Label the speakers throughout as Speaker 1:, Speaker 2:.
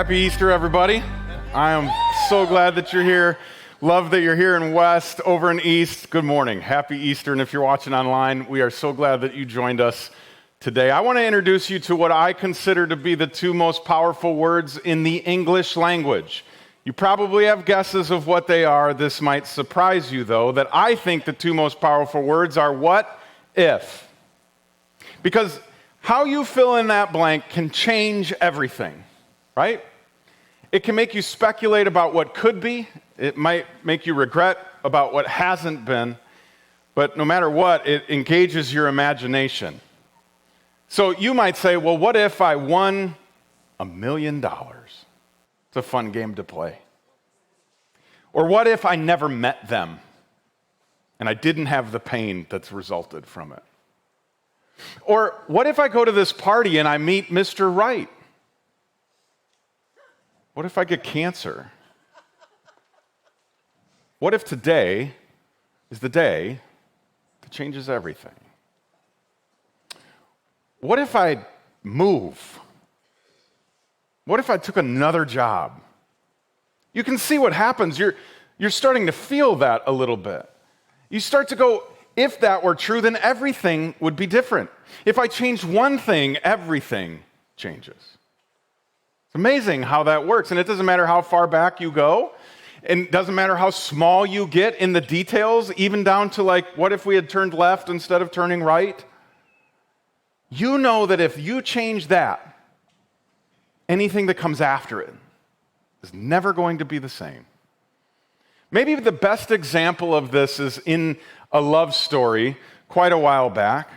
Speaker 1: Happy Easter, everybody. I am so glad that you're here. Love that you're here in West, over in East. Good morning. Happy Easter. And if you're watching online, we are so glad that you joined us today. I want to introduce you to what I consider to be the two most powerful words in the English language. You probably have guesses of what they are. This might surprise you, though, that I think the two most powerful words are what if. Because how you fill in that blank can change everything, right? It can make you speculate about what could be. It might make you regret about what hasn't been. But no matter what, it engages your imagination. So you might say, well, what if I won $1 million? It's a fun game to play. Or what if I never met them and I didn't have the pain that's resulted from it? Or what if I go to this party and I meet Mr. Right? What if I get cancer? What if today is the day that changes everything? What if I move? What if I took another job? You can see what happens. You're starting to feel that a little bit. You start to go, if that were true, then everything would be different. If I change one thing, everything changes. It's amazing how that works, and it doesn't matter how far back you go, and it doesn't matter how small you get in the details, even down to like, what if we had turned left instead of turning right? You know that if you change that, anything that comes after it is never going to be the same. Maybe the best example of this is in a love story quite a while back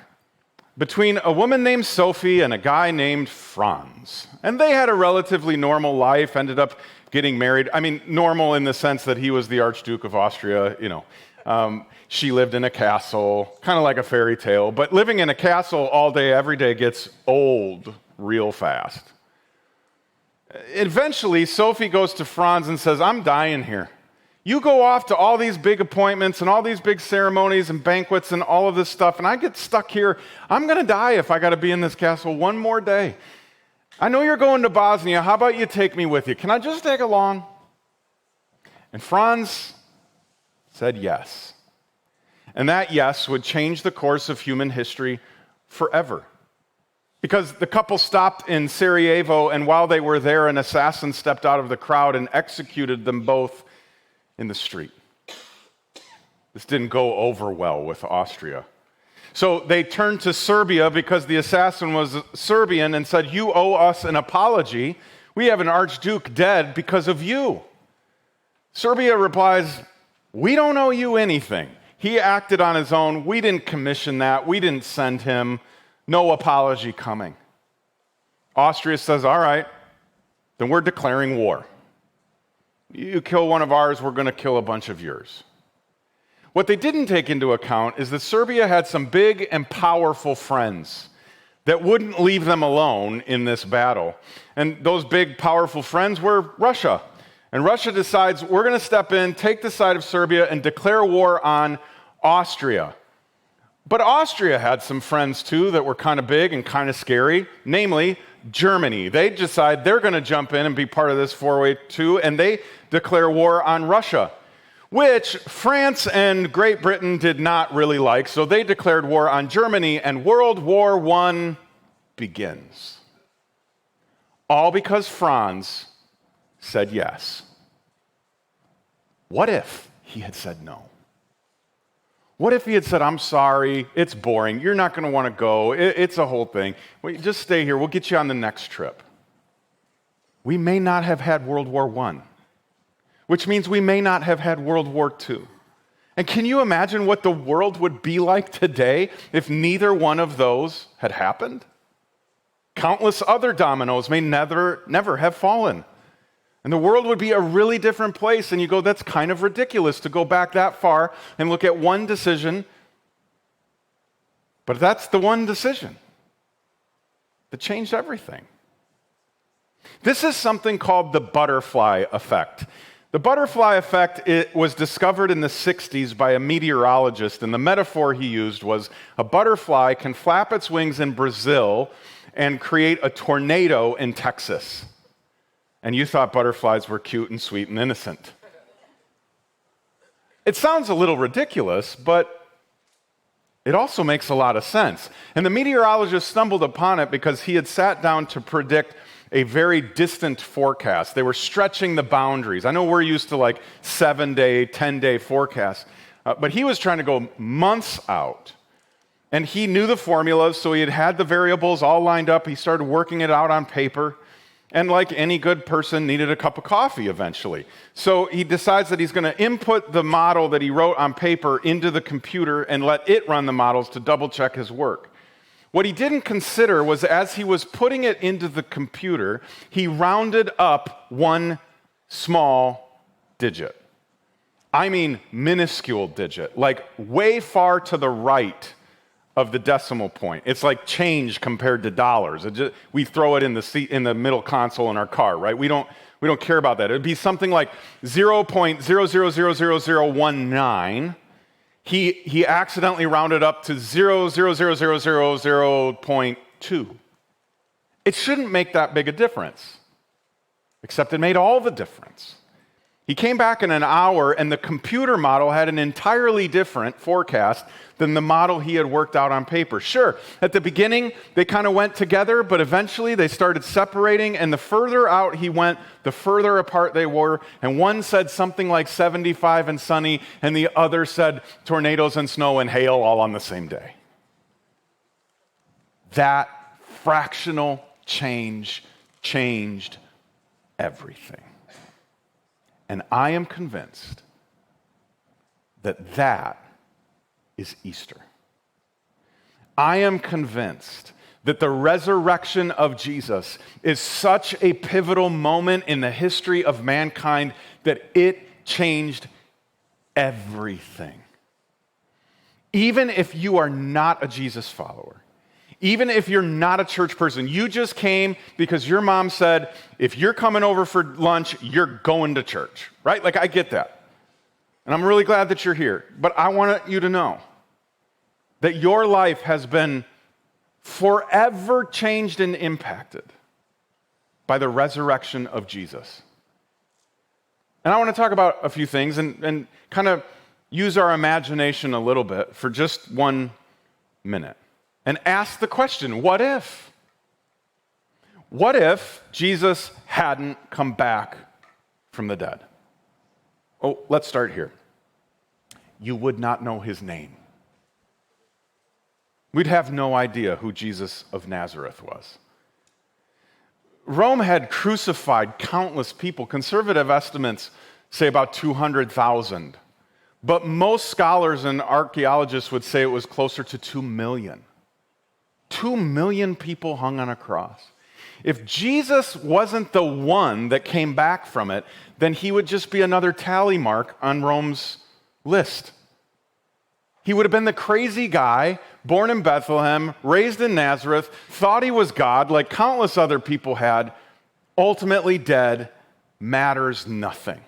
Speaker 1: between a woman named Sophie and a guy named Franz. And they had a relatively normal life, ended up getting married. I mean, normal in the sense that he was the Archduke of Austria, she lived in a castle, kind of like a fairy tale. But living in a castle all day, every day gets old real fast. Eventually, Sophie goes to Franz and says, I'm dying here. You go off to all these big appointments and all these big ceremonies and banquets and all of this stuff, and I get stuck here. I'm going to die if I got to be in this castle one more day. I know you're going to Bosnia. How about you take me with you? Can I just tag along? And Franz said yes. And that yes would change the course of human history forever. Because the couple stopped in Sarajevo, and while they were there, an assassin stepped out of the crowd and executed them both in the street. This didn't go over well with Austria. So they turned to Serbia because the assassin was Serbian and said, you owe us an apology. We have an archduke dead because of you. Serbia replies, we don't owe you anything. He acted on his own. We didn't commission that. We didn't send him. No apology coming. Austria says, all right, then we're declaring war. You kill one of ours, we're going to kill a bunch of yours. What they didn't take into account is that Serbia had some big and powerful friends that wouldn't leave them alone in this battle. And those big, powerful friends were Russia. And Russia decides, we're going to step in, take the side of Serbia, and declare war on Austria. But Austria had some friends, too, that were kind of big and kind of scary, namely Germany. They decide they're going to jump in and be part of this four-way, too, and they declare war on Russia, which France and Great Britain did not really like, so they declared war on Germany, and World War I begins. All because Franz said yes. What if he had said no? What if he had said, I'm sorry, it's boring, you're not going to want to go, it's a whole thing. Wait, just stay here, we'll get you on the next trip. We may not have had World War I, which means we may not have had World War II. And can you imagine what the world would be like today if neither one of those had happened? Countless other dominoes may never have fallen. And the world would be a really different place. And you go, that's kind of ridiculous to go back that far and look at one decision. But that's the one decision that changed everything. This is something called the butterfly effect. The butterfly effect, it was discovered in the 60s by a meteorologist, and the metaphor he used was a butterfly can flap its wings in Brazil and create a tornado in Texas. and you thought butterflies were cute and sweet and innocent. It sounds a little ridiculous, but it also makes a lot of sense. And the meteorologist stumbled upon it because he had sat down to predict a very distant forecast. They were stretching the boundaries. I know we're used to like 7-day, 10-day forecasts, but he was trying to go months out. And he knew the formulas, so he had the variables all lined up. He started working it out on paper. And like any good person, needed a cup of coffee eventually. So he decides that he's going to input the model that he wrote on paper into the computer and let it run the models to double check his work. What he didn't consider was as he was putting it into the computer, he rounded up one small digit. I mean minuscule digit, like way far to the right of the decimal point. It's like change compared to dollars. We throw it in the seat in the middle console in our car, right? We don't care about that. It'd be something like 0.000019. He accidentally rounded up to 0.2. It shouldn't make that big a difference, except it made all the difference. He came back in an hour, and the computer model had an entirely different forecast than the model he had worked out on paper. Sure, at the beginning, they kind of went together, but eventually they started separating, and the further out he went, the further apart they were, and one said something like 75 and sunny, and the other said tornadoes and snow and hail all on the same day. That fractional change changed everything. And I am convinced that that is Easter. I am convinced that the resurrection of Jesus is such a pivotal moment in the history of mankind that it changed everything. Even if you are not a Jesus follower, even if you're not a church person, you just came because your mom said, if you're coming over for lunch, you're going to church, right? Like, I get that. And I'm really glad that you're here. But I want you to know that your life has been forever changed and impacted by the resurrection of Jesus. And I want to talk about a few things and kind of use our imagination a little bit for just 1 minute. And ask the question, what if? What if Jesus hadn't come back from the dead? Oh, let's start here. You would not know his name. We'd have no idea who Jesus of Nazareth was. Rome had crucified countless people. Conservative estimates say about 200,000. But most scholars and archaeologists would say it was closer to 2 million. 2 million people hung on a cross. If Jesus wasn't the one that came back from it, then he would just be another tally mark on Rome's list. He would have been the crazy guy, born in Bethlehem, raised in Nazareth, thought he was God like countless other people had, ultimately dead, matters nothing.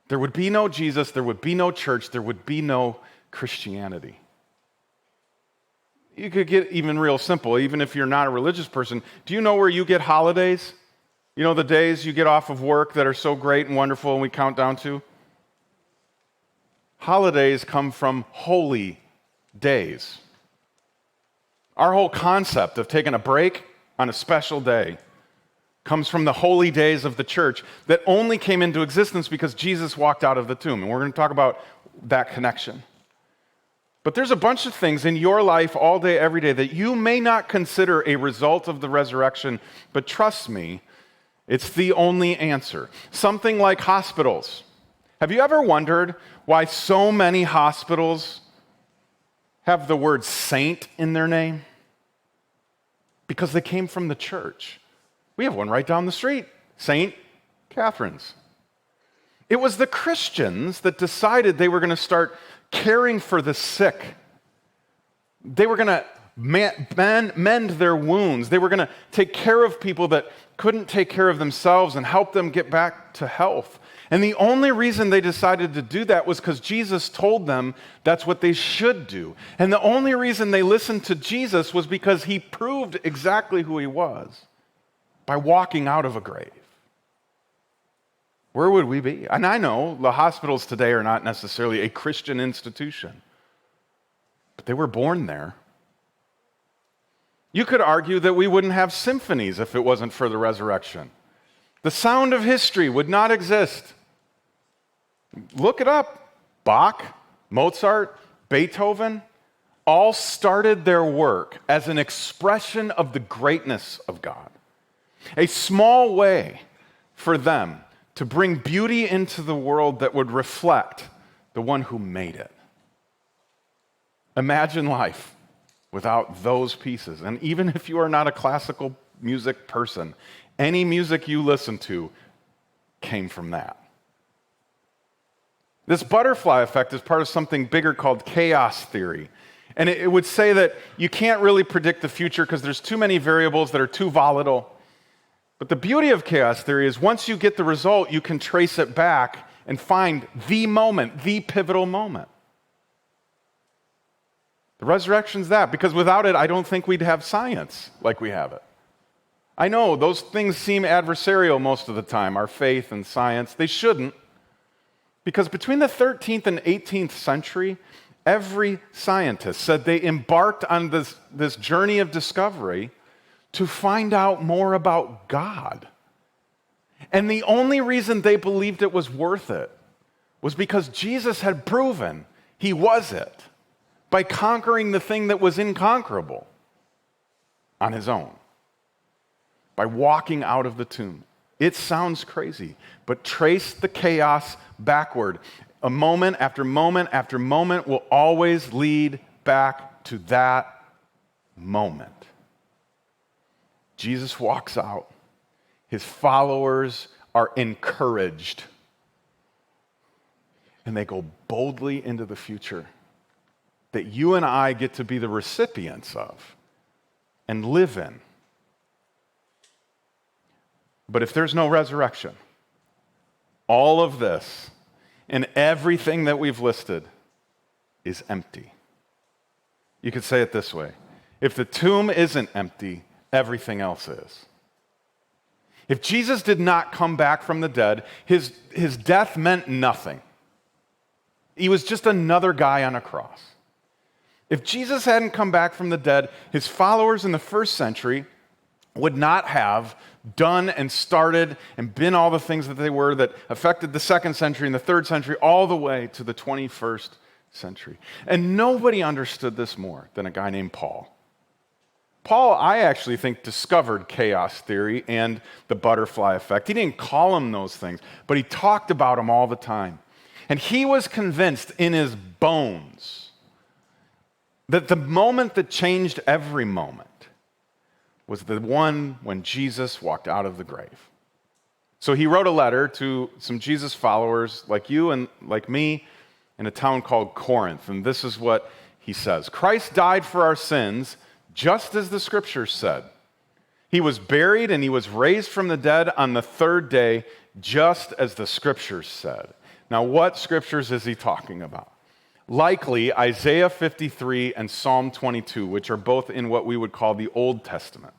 Speaker 1: There would be no Jesus, there would be no church, there would be no Christianity. You could get even real simple, even if you're not a religious person. Do you know where you get holidays? You know the days you get off of work that are so great and wonderful and we count down to? Holidays come from holy days. Our whole concept of taking a break on a special day comes from the holy days of the church that only came into existence because Jesus walked out of the tomb. And we're going to talk about that connection. But there's a bunch of things in your life all day, every day that you may not consider a result of the resurrection, but trust me, it's the only answer. Something like hospitals. Have you ever wondered why so many hospitals have the word saint in their name? Because they came from the church. We have one right down the street, St. Catherine's. It was the Christians that decided they were going to start caring for the sick. They were going to mend their wounds. They were going to take care of people that couldn't take care of themselves and help them get back to health. And the only reason they decided to do that was because Jesus told them that's what they should do. And the only reason they listened to Jesus was because he proved exactly who he was. by walking out of a grave. Where would we be? And I know the hospitals today are not necessarily a Christian institution, but they were born there. You could argue that we wouldn't have symphonies if it wasn't for the resurrection. The sound of history would not exist. Look it up. Bach, Mozart, Beethoven, all started their work as an expression of the greatness of God. A small way for them to bring beauty into the world that would reflect the one who made it. Imagine life without those pieces. And even if you are not a classical music person, any music you listen to came from that. This butterfly effect is part of something bigger called chaos theory. And it would say that you can't really predict the future because there's too many variables that are too volatile. But the beauty of chaos theory is once you get the result, you can trace it back and find the moment, the pivotal moment. The resurrection's that, because without it, I don't think we'd have science like we have it. I know those things seem adversarial most of the time, our faith and science. They shouldn't, because between the 13th and 18th century, every scientist said they embarked on this journey of discovery to find out more about God. And the only reason they believed it was worth it was because Jesus had proven he was it by conquering the thing that was inconquerable on his own, by walking out of the tomb. It sounds crazy, but trace the chaos backward. A moment after moment after moment will always lead back to that moment. Jesus walks out. His followers are encouraged. And they go boldly into the future that you and I get to be the recipients of and live in. But if there's no resurrection, all of this and everything that we've listed is empty. You could say it this way. If the tomb isn't empty, everything else is. If Jesus did not come back from the dead, his death meant nothing. He was just another guy on a cross. If Jesus hadn't come back from the dead, his followers in the first century would not have done and started and been all the things that they were that affected the second century and the third century all the way to the 21st century. And nobody understood this more than a guy named Paul. Paul, I actually think, discovered chaos theory and the butterfly effect. He didn't call them those things, but he talked about them all the time. And he was convinced in his bones that the moment that changed every moment was the one when Jesus walked out of the grave. So he wrote a letter to some Jesus followers like you and like me in a town called Corinth. And this is what he says. Christ died for our sins, just as the scriptures said. He was buried and he was raised from the dead on the third day, just as the scriptures said. Now, what scriptures is he talking about? Likely Isaiah 53 and Psalm 22, which are both in what we would call the Old Testament.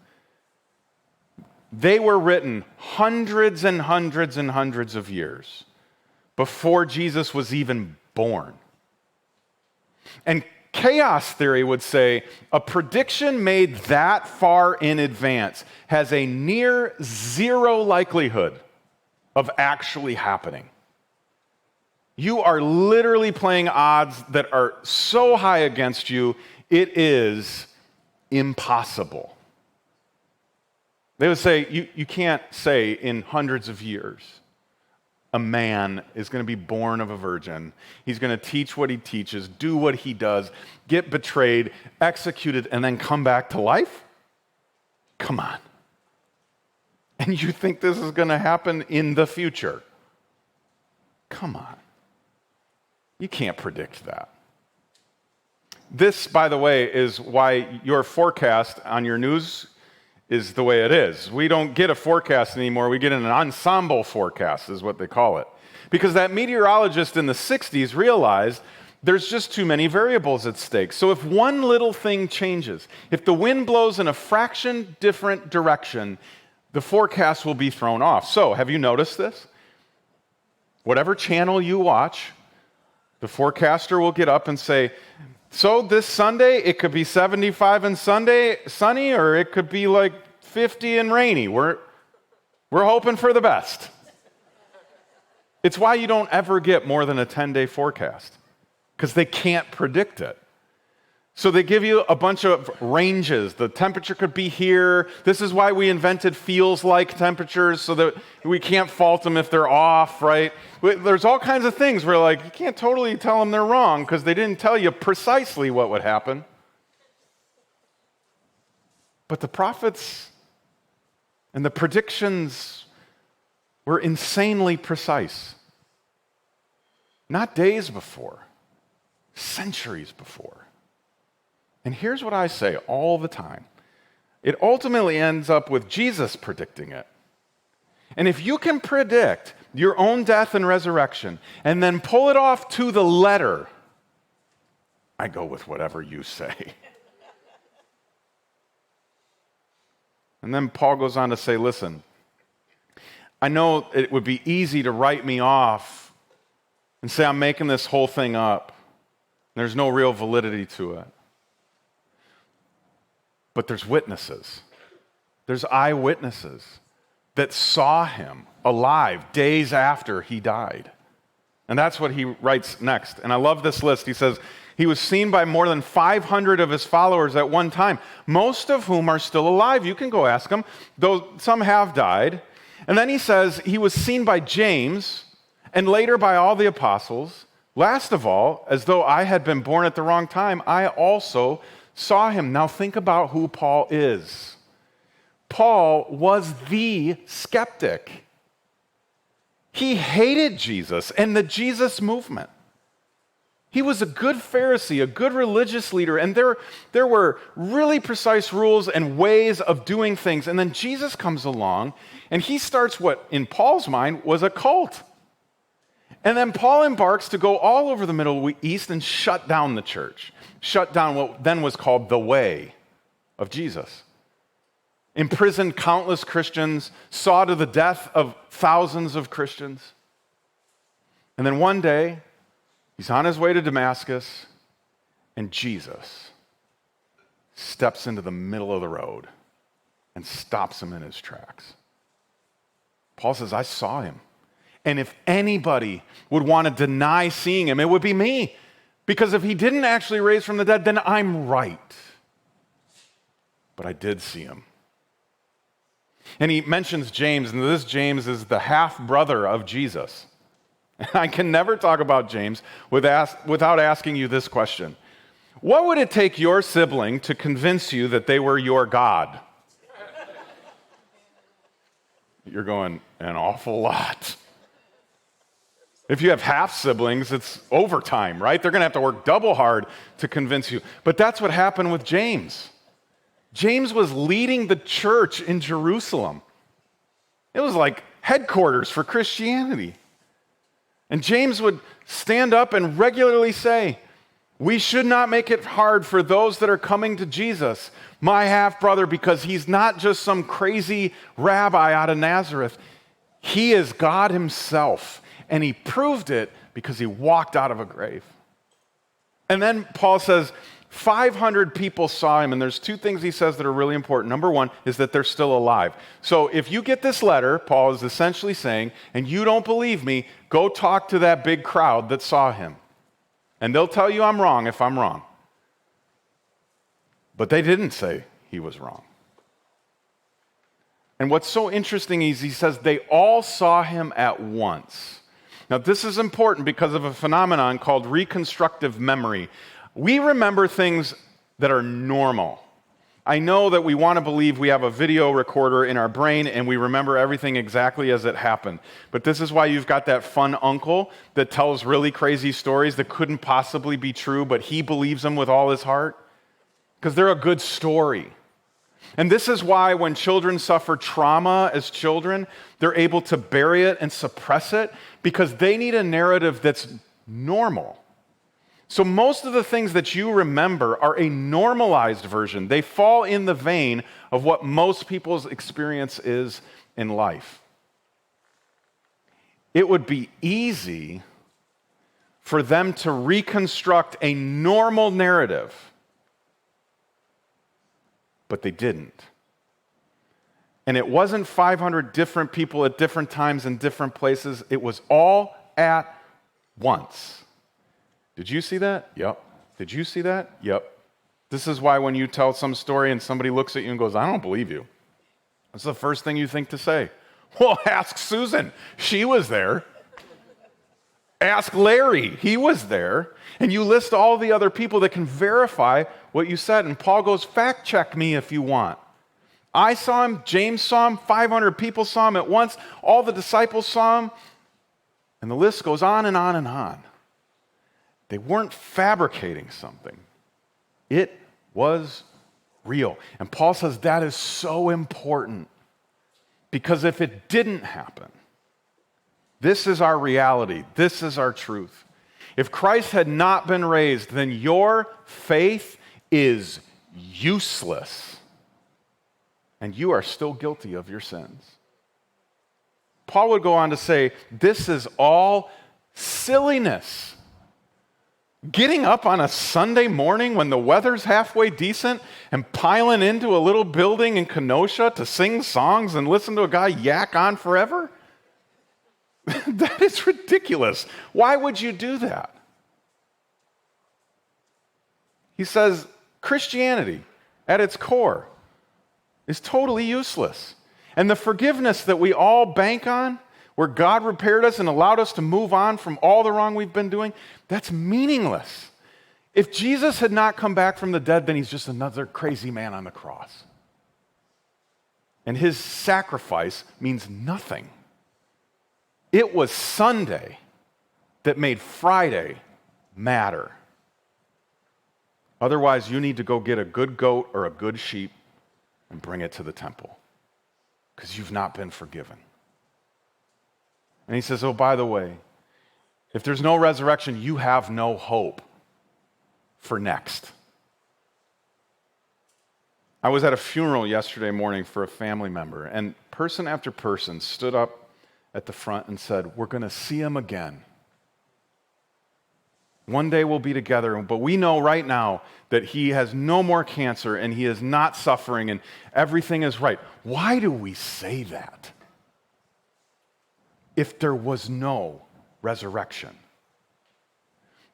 Speaker 1: They were written hundreds and hundreds and hundreds of years before Jesus was even born. And chaos theory would say a prediction made that far in advance has a near zero likelihood of actually happening. You are literally playing odds that are so high against you, it is impossible. They would say, you can't say in hundreds of years a man is going to be born of a virgin. He's going to teach what he teaches, do what he does, get betrayed, executed, and then come back to life? Come on. And you think this is going to happen in the future? Come on. You can't predict that. This, by the way, is why your forecast on your news is the way it is. We don't get a forecast anymore. We get an ensemble forecast, is what they call it. Because that meteorologist in the 60s realized there's just too many variables at stake. So if one little thing changes, if the wind blows in a fraction different direction, the forecast will be thrown off. So, have you noticed this? Whatever channel you watch, the forecaster will get up and say, so this Sunday, it could be 75 and sunny, or it could be like 50 and rainy. We're hoping for the best. It's why you don't ever get more than a 10-day forecast, because they can't predict it. So they give you a bunch of ranges. The temperature could be here. This is why we invented feels-like temperatures, so that we can't fault them if they're off, right? There's all kinds of things where, like, you can't totally tell them they're wrong because they didn't tell you precisely what would happen. But the prophets and the predictions were insanely precise. Not days before, centuries before. And here's what I say all the time. It ultimately ends up with Jesus predicting it. And if you can predict your own death and resurrection and then pull it off to the letter, I go with whatever you say. And then Paul goes on to say, listen, I know it would be easy to write me off and say I'm making this whole thing up. There's no real validity to it. But there's witnesses. There's eyewitnesses that saw him alive days after he died. And that's what he writes next. And I love this list. He says, he was seen by more than 500 of his followers at one time, most of whom are still alive. You can go ask them, though some have died. And then he says, he was seen by James, and later by all the apostles. Last of all, as though I had been born at the wrong time, I also saw him. Now think about who Paul is. Paul was the skeptic. He hated Jesus and the Jesus movement. He was a good Pharisee, a good religious leader, and there were really precise rules and ways of doing things. And then Jesus comes along, and he starts what, in Paul's mind, was a cult. And then Paul embarks to go all over the Middle East and shut down the church, shut down what then was called the way of Jesus. Imprisoned countless Christians, saw to the death of thousands of Christians. And then one day, he's on his way to Damascus, and Jesus steps into the middle of the road and stops him in his tracks. Paul says, I saw him. And if anybody would want to deny seeing him, it would be me. Because if he didn't actually raise from the dead, then I'm right. But I did see him. And he mentions James, and this James is the half-brother of Jesus. I can never talk about James without asking you this question. What would it take your sibling to convince you that they were your God? You're going, an awful lot. If you have half-siblings, it's overtime, right? They're going to have to work double hard to convince you. But that's what happened with James. James was leading the church in Jerusalem. It was like headquarters for Christianity. And James would stand up and regularly say, we should not make it hard for those that are coming to Jesus, my half-brother, because he's not just some crazy rabbi out of Nazareth. He is God himself. And he proved it because he walked out of a grave. And then Paul says, 500 people saw him, and there's two things he says that are really important. Number one is that they're still alive. So if you get this letter, Paul is essentially saying, and you don't believe me, go talk to that big crowd that saw him. And they'll tell you I'm wrong if I'm wrong. But they didn't say he was wrong. And what's so interesting is he says they all saw him at once. Now, this is important because of a phenomenon called reconstructive memory. We remember things that are normal. I know that we want to believe we have a video recorder in our brain and we remember everything exactly as it happened. But this is why you've got that fun uncle that tells really crazy stories that couldn't possibly be true, but he believes them with all his heart. Because they're a good story. And this is why when children suffer trauma as children, they're able to bury it and suppress it because they need a narrative that's normal. So most of the things that you remember are a normalized version. They fall in the vein of what most people's experience is in life. It would be easy for them to reconstruct a normal narrative, but they didn't. And it wasn't 500 different people at different times in different places. It was all at once. Did you see that? Yep. Did you see that? Yep. This is why when you tell some story and somebody looks at you and goes, I don't believe you, that's the first thing you think to say. Well, ask Susan. She was there. Ask Larry. He was there. And you list all the other people that can verify what you said. And Paul goes, fact check me if you want. I saw him, James saw him, 500 people saw him at once, all the disciples saw him, and the list goes on and on and on. They weren't fabricating something. It was real. And Paul says that is so important, because if it didn't happen, this is our reality, this is our truth. If Christ had not been raised, then your faith is useless. And you are still guilty of your sins. Paul would go on to say, this is all silliness. Getting up on a Sunday morning when the weather's halfway decent and piling into a little building in Kenosha to sing songs and listen to a guy yak on forever? That is ridiculous. Why would you do that? He says, Christianity, at its core, is totally useless. And the forgiveness that we all bank on, where God repaired us and allowed us to move on from all the wrong we've been doing, that's meaningless. If Jesus had not come back from the dead, then he's just another crazy man on the cross. And his sacrifice means nothing. It was Sunday that made Friday matter. Otherwise, you need to go get a good goat or a good sheep and bring it to the temple, because you've not been forgiven. And he says, oh, by the way, if there's no resurrection, you have no hope for next. I was at a funeral yesterday morning for a family member, and person after person stood up at the front and said, we're going to see him again. One day we'll be together, but we know right now that he has no more cancer and he is not suffering and everything is right. Why do we say that if there was no resurrection?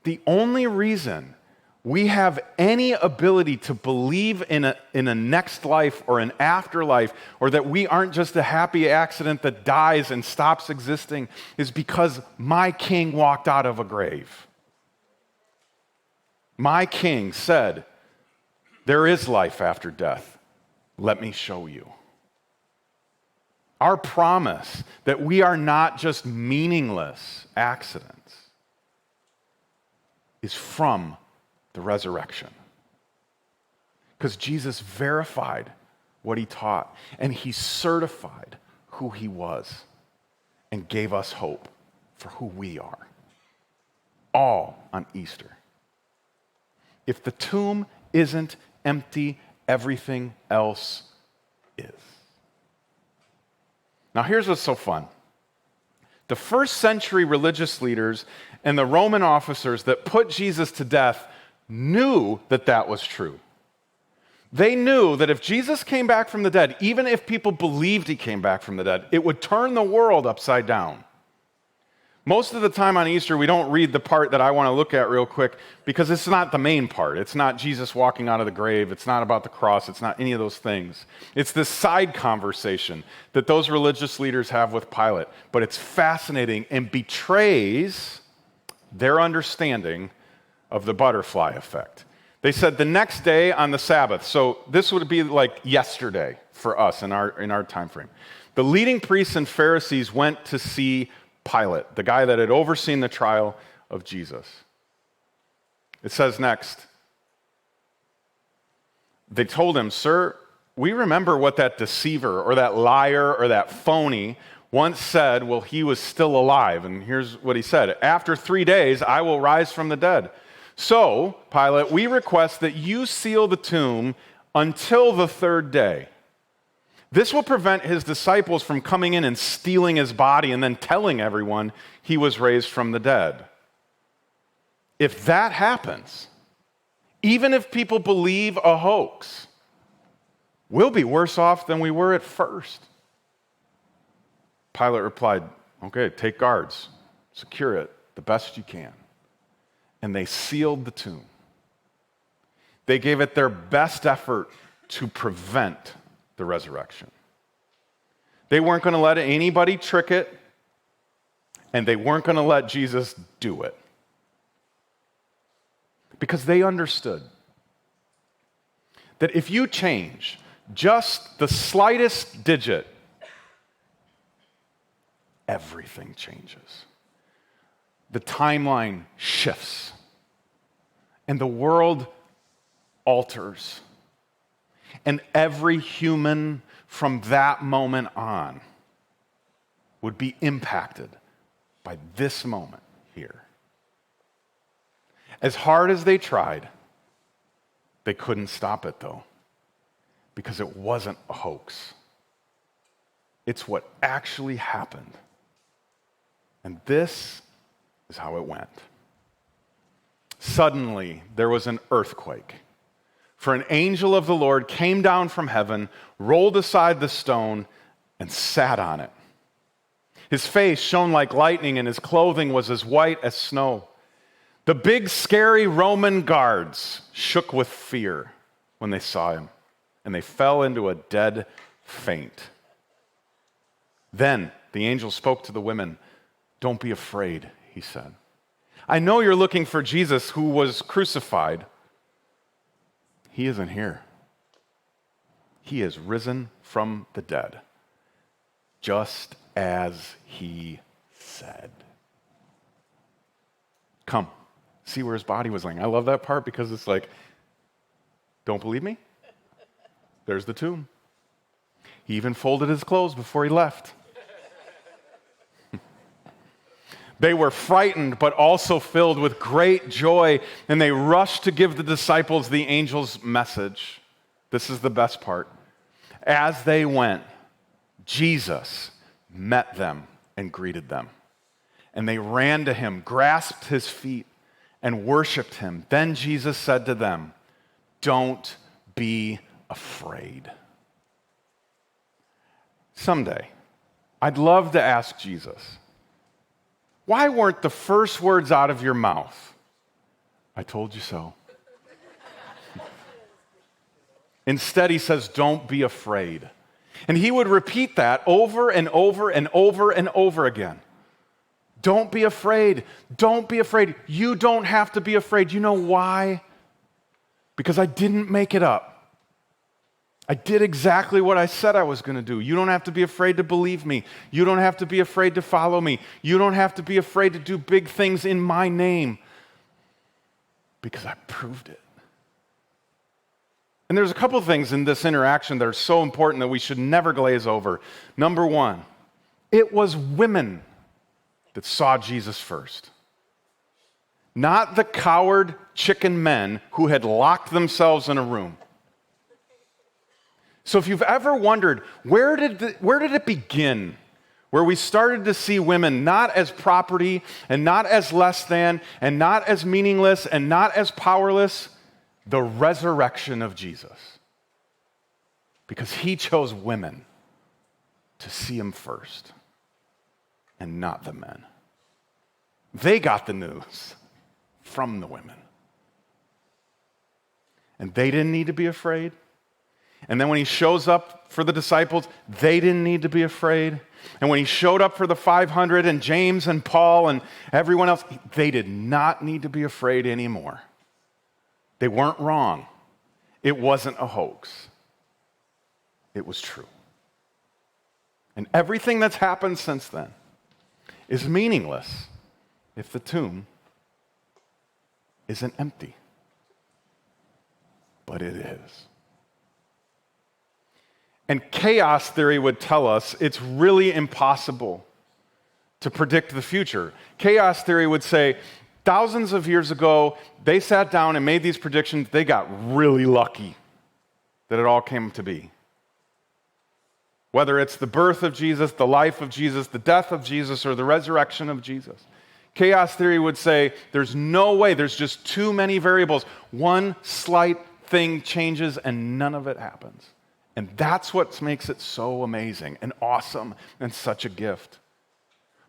Speaker 1: The only reason we have any ability to believe in a next life or an afterlife, or that we aren't just a happy accident that dies and stops existing, is because my king walked out of a grave. My king said, there is life after death. Let me show you. Our promise that we are not just meaningless accidents is from the resurrection. Because Jesus verified what he taught, and he certified who he was and gave us hope for who we are. All on Easter. If the tomb isn't empty, everything else is. Now here's what's so fun. The first century religious leaders and the Roman officers that put Jesus to death knew that that was true. They knew that if Jesus came back from the dead, even if people believed he came back from the dead, it would turn the world upside down. Most of the time on Easter, we don't read the part that I want to look at real quick, because it's not the main part. It's not Jesus walking out of the grave. It's not about the cross. It's not any of those things. It's this side conversation that those religious leaders have with Pilate. But it's fascinating and betrays their understanding of the butterfly effect. They said the next day on the Sabbath, so this would be like yesterday for us in our time frame. The leading priests and Pharisees went to see Pilate, the guy that had overseen the trial of Jesus. It says next, they told him, sir, we remember what that deceiver or that liar or that phony once said while he was still alive. And here's what he said, after 3 days, I will rise from the dead. So, Pilate, we request that you seal the tomb until the third day. This will prevent his disciples from coming in and stealing his body and then telling everyone he was raised from the dead. If that happens, even if people believe a hoax, we'll be worse off than we were at first. Pilate replied, okay, take guards, secure it the best you can. And they sealed the tomb. They gave it their best effort to prevent the resurrection. They weren't going to let anybody trick it, and they weren't going to let Jesus do it. Because they understood that if you change just the slightest digit, everything changes. The timeline shifts, and the world alters. And every human from that moment on would be impacted by this moment here. As hard as they tried, they couldn't stop it though, because it wasn't a hoax. It's what actually happened. And this is how it went. Suddenly, there was an earthquake. For an angel of the Lord came down from heaven, rolled aside the stone, and sat on it. His face shone like lightning, and his clothing was as white as snow. The big, scary Roman guards shook with fear when they saw him, and they fell into a dead faint. Then the angel spoke to the women. Don't be afraid, he said. I know you're looking for Jesus who was crucified. He isn't here. He is risen from the dead, just as he said. Come, see where his body was laying. I love that part because it's like, don't believe me? There's the tomb. He even folded his clothes before he left. They were frightened, but also filled with great joy, and they rushed to give the disciples the angel's message. This is the best part. As they went, Jesus met them and greeted them. And they ran to him, grasped his feet, and worshiped him. Then Jesus said to them, don't be afraid. Someday, I'd love to ask Jesus, why weren't the first words out of your mouth, I told you so? Instead, he says, don't be afraid. And he would repeat that over and over and over and over again. Don't be afraid. Don't be afraid. You don't have to be afraid. You know why? Because I didn't make it up. I did exactly what I said I was going to do. You don't have to be afraid to believe me. You don't have to be afraid to follow me. You don't have to be afraid to do big things in my name, because I proved it. And there's a couple of things in this interaction that are so important that we should never glaze over. Number one, it was women that saw Jesus first. Not the coward chicken men who had locked themselves in a room. So if you've ever wondered, where did it begin? Where we started to see women not as property and not as less than and not as meaningless and not as powerless, the resurrection of Jesus. Because he chose women to see him first and not the men. They got the news from the women. And they didn't need to be afraid. And then when he shows up for the disciples, they didn't need to be afraid. And when he showed up for the 500 and James and Paul and everyone else, they did not need to be afraid anymore. They weren't wrong. It wasn't a hoax. It was true. And everything that's happened since then is meaningless if the tomb isn't empty. But it is. And chaos theory would tell us it's really impossible to predict the future. Chaos theory would say, Thousands of years ago, they sat down and made these predictions. They got really lucky that it all came to be. Whether it's the birth of Jesus, the life of Jesus, the death of Jesus, or the resurrection of Jesus. Chaos theory would say there's no way, there's just too many variables. One slight thing changes and none of it happens. And that's what makes it so amazing and awesome and such a gift.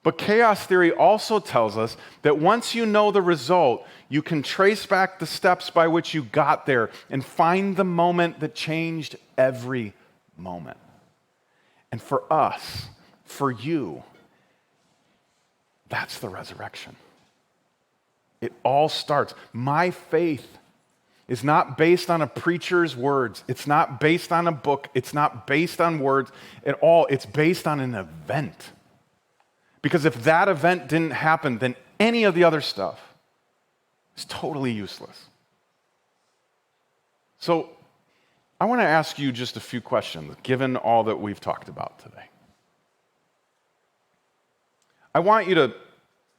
Speaker 1: But chaos theory also tells us that once you know the result, you can trace back the steps by which you got there and find the moment that changed every moment. And for us, for you, that's the resurrection. It all starts. My faith is not based on a preacher's words. It's not based on a book. It's not based on words at all. It's based on an event. Because if that event didn't happen, then any of the other stuff is totally useless. So I want to ask you just a few questions, given all that we've talked about today. I want you to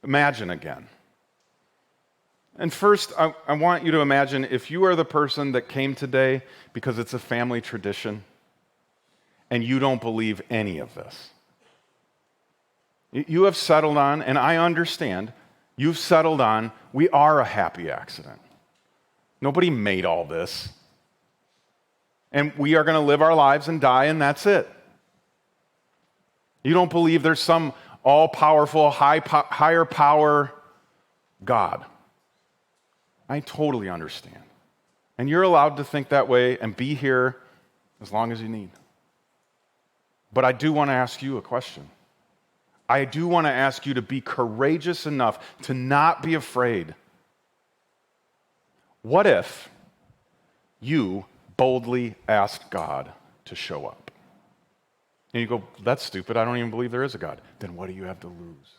Speaker 1: imagine again. And first, I want you to imagine if you are the person that came today because it's a family tradition and you don't believe any of this. You have settled on, and I understand, you've settled on, we are a happy accident. Nobody made all this. And we are going to live our lives and die, and that's it. You don't believe there's some all-powerful, higher power God. I totally understand. And you're allowed to think that way and be here as long as you need. But I do want to ask you a question. I do want to ask you to be courageous enough to not be afraid. What if you boldly asked God to show up? And you go, that's stupid. I don't even believe there is a God. Then what do you have to lose?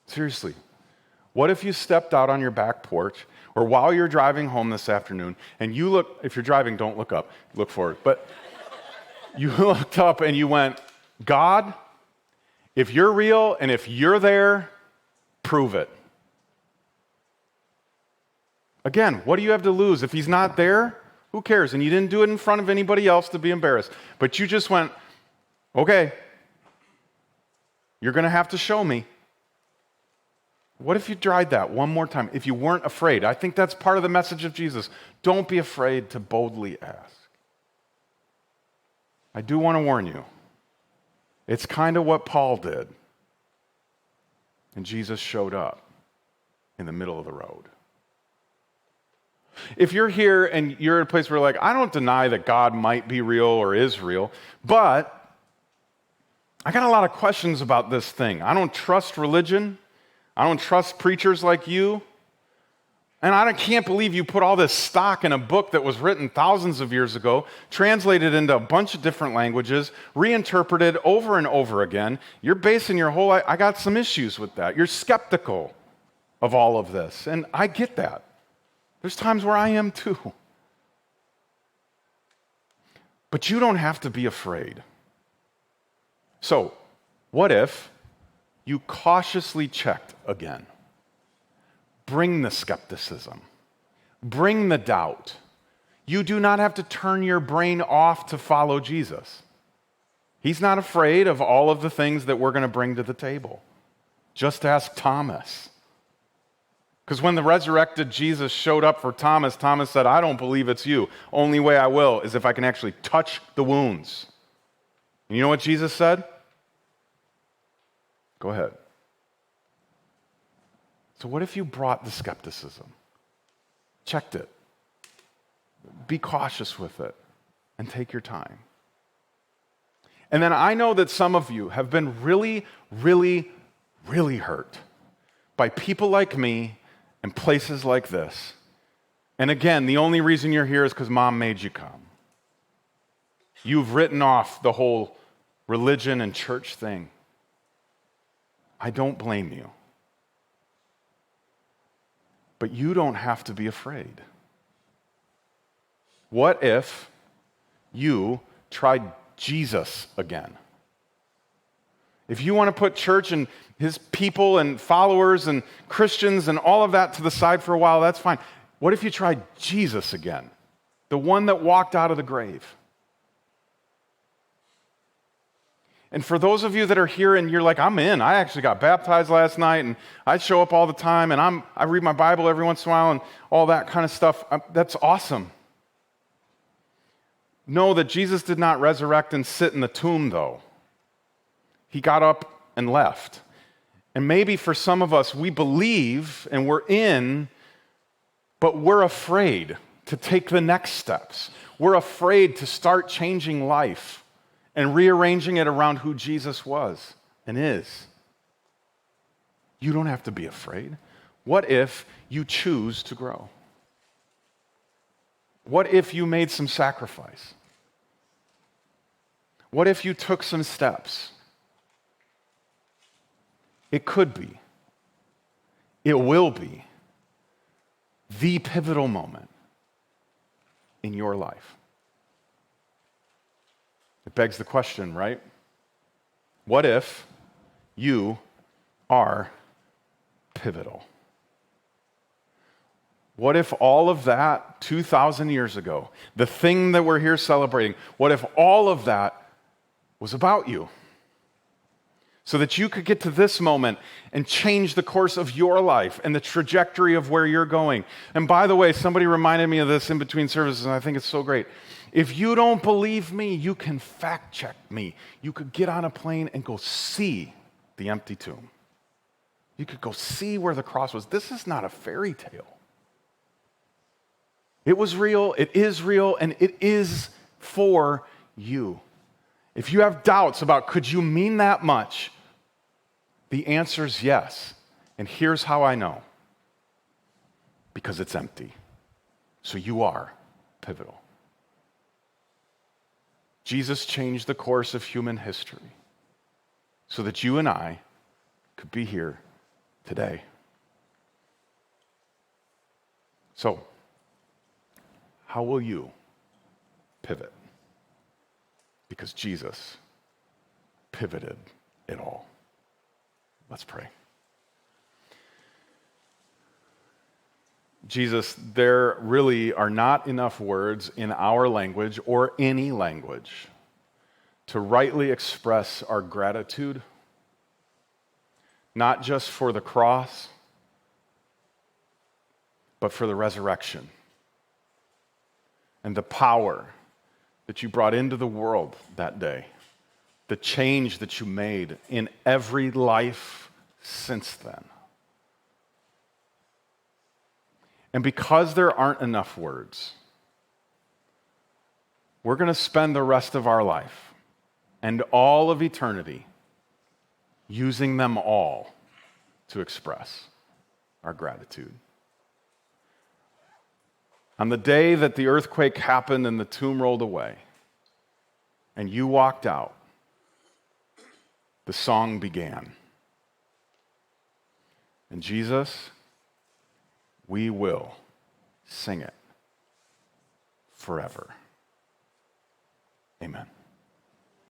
Speaker 1: Seriously. What if you stepped out on your back porch or while you're driving home this afternoon and you look, if you're driving, don't look up, look forward. But you looked up and you went, God, if you're real and if you're there, prove it. Again, what do you have to lose? If he's not there, who cares? And you didn't do it in front of anybody else to be embarrassed. But you just went, okay, you're going to have to show me. What if you tried that one more time? If you weren't afraid. I think that's part of the message of Jesus. Don't be afraid to boldly ask. I do want to warn you. It's kind of what Paul did. And Jesus showed up in the middle of the road. If you're here and you're at a place where you're like, I don't deny that God might be real or is real, but I got a lot of questions about this thing. I don't trust religion. I don't trust preachers like you. And I can't believe you put all this stock in a book that was written thousands of years ago, translated into a bunch of different languages, reinterpreted over and over again. You're basing your whole life. I got some issues with that. You're skeptical of all of this. And I get that. There's times where I am too. But you don't have to be afraid. So, what if you cautiously checked again? Bring the skepticism. Bring the doubt. You do not have to turn your brain off to follow Jesus. He's not afraid of all of the things that we're going to bring to the table. Just ask Thomas. Because when the resurrected Jesus showed up for Thomas, Thomas said, I don't believe it's you. Only way I will is if I can actually touch the wounds. And you know what Jesus said? Go ahead. So what if you brought the skepticism, checked it, be cautious with it, and take your time? And then I know that some of you have been really, really, really hurt by people like me and places like this. And again, the only reason you're here is because mom made you come. You've written off the whole religion and church thing. I don't blame you. But you don't have to be afraid. What if you tried Jesus again? If you want to put church and his people and followers and Christians and all of that to the side for a while, that's fine. What if you tried Jesus again? The one that walked out of the grave. And for those of you that are here and you're like, I'm in. I actually got baptized last night and I show up all the time and I read my Bible every once in a while and all that kind of stuff. That's awesome. Know that Jesus did not resurrect and sit in the tomb, though. He got up and left. And maybe for some of us, we believe and we're in, but we're afraid to take the next steps. We're afraid to start changing life and rearranging it around who Jesus was and is. You don't have to be afraid. What if you choose to grow? What if you made some sacrifice? What if you took some steps? It could be, it will be the pivotal moment in your life. It begs the question, right? What if you are pivotal? What if all of that 2,000 years ago, the thing that we're here celebrating, what if all of that was about you? So that you could get to this moment and change the course of your life and the trajectory of where you're going. And by the way, somebody reminded me of this in between services, and I think it's so great. If you don't believe me, you can fact check me. You could get on a plane and go see the empty tomb. You could go see where the cross was. This is not a fairy tale. It was real, it is real, and it is for you. If you have doubts about could you mean that much, the answer is yes. And here's how I know. Because it's empty. So you are pivotal. Jesus changed the course of human history so that you and I could be here today. So, how will you pivot? Because Jesus pivoted it all. Let's pray. Jesus, there really are not enough words in our language or any language to rightly express our gratitude, not just for the cross, but for the resurrection and the power that you brought into the world that day, the change that you made in every life since then. And because there aren't enough words, we're going to spend the rest of our life and all of eternity using them all to express our gratitude. On the day that the earthquake happened and the tomb rolled away, and you walked out, the song began. And Jesus, we will sing it forever. Amen.